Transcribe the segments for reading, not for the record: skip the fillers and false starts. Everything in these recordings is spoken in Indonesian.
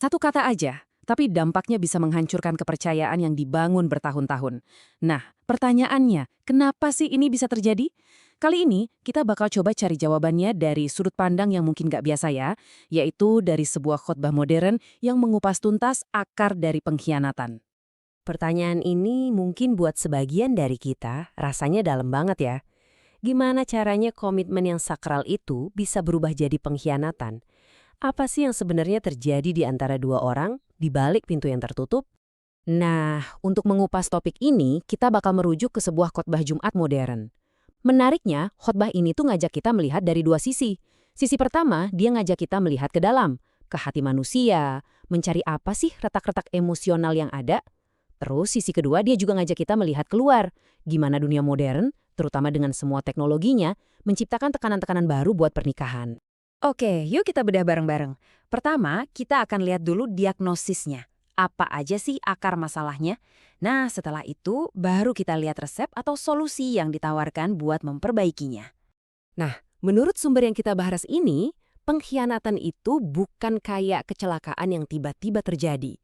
Satu kata aja, tapi dampaknya bisa menghancurkan kepercayaan yang dibangun bertahun-tahun. Nah, pertanyaannya, kenapa sih ini bisa terjadi? Kali ini, kita bakal coba cari jawabannya dari sudut pandang yang mungkin nggak biasa ya, yaitu dari sebuah khotbah modern yang mengupas tuntas akar dari pengkhianatan. Pertanyaan ini mungkin buat sebagian dari kita rasanya dalam banget ya. Gimana caranya komitmen yang sakral itu bisa berubah jadi pengkhianatan? Apa sih yang sebenarnya terjadi di antara dua orang di balik pintu yang tertutup? Nah, untuk mengupas topik ini, kita bakal merujuk ke sebuah khotbah Jumat modern. Menariknya, khotbah ini tuh ngajak kita melihat dari dua sisi. Sisi pertama, dia ngajak kita melihat ke dalam, ke hati manusia, mencari apa sih retak-retak emosional yang ada. Terus sisi kedua, dia juga ngajak kita melihat keluar, gimana dunia modern, terutama dengan semua teknologinya, menciptakan tekanan-tekanan baru buat pernikahan. Oke, yuk kita bedah bareng-bareng. Pertama, kita akan lihat dulu diagnosisnya. Apa aja sih akar masalahnya? Nah, setelah itu baru kita lihat resep atau solusi yang ditawarkan buat memperbaikinya. Menurut sumber yang kita bahas ini, pengkhianatan itu bukan kayak kecelakaan yang tiba-tiba terjadi.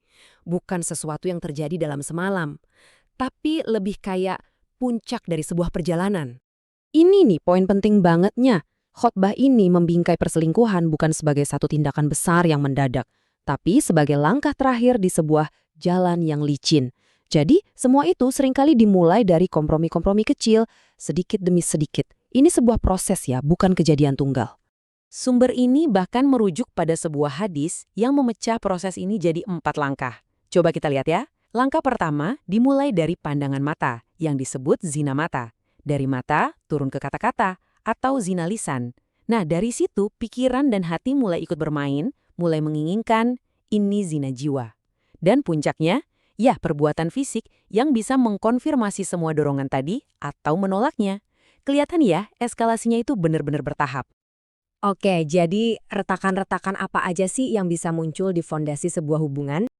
Bukan sesuatu yang terjadi dalam semalam. Tapi lebih kayak puncak dari sebuah perjalanan. Ini nih poin penting bangetnya. Khotbah ini membingkai perselingkuhan bukan sebagai satu tindakan besar yang mendadak, tapi sebagai langkah terakhir di sebuah jalan yang licin. Jadi, semua itu seringkali dimulai dari kompromi-kompromi kecil, sedikit demi sedikit. Ini sebuah proses ya, bukan kejadian tunggal. Sumber ini bahkan merujuk pada sebuah hadis yang memecah proses ini jadi 4 langkah. Coba kita lihat ya. Langkah pertama dimulai dari pandangan mata, yang disebut zina mata. Dari mata turun ke kata-kata, atau zina lisan. Nah, dari situ pikiran dan hati mulai ikut bermain, mulai menginginkan, ini zina jiwa. Dan puncaknya, ya perbuatan fisik yang bisa mengkonfirmasi semua dorongan tadi atau menolaknya. Kelihatan ya, eskalasinya itu benar-benar bertahap. Oke, jadi retakan-retakan apa aja sih yang bisa muncul di fondasi sebuah hubungan?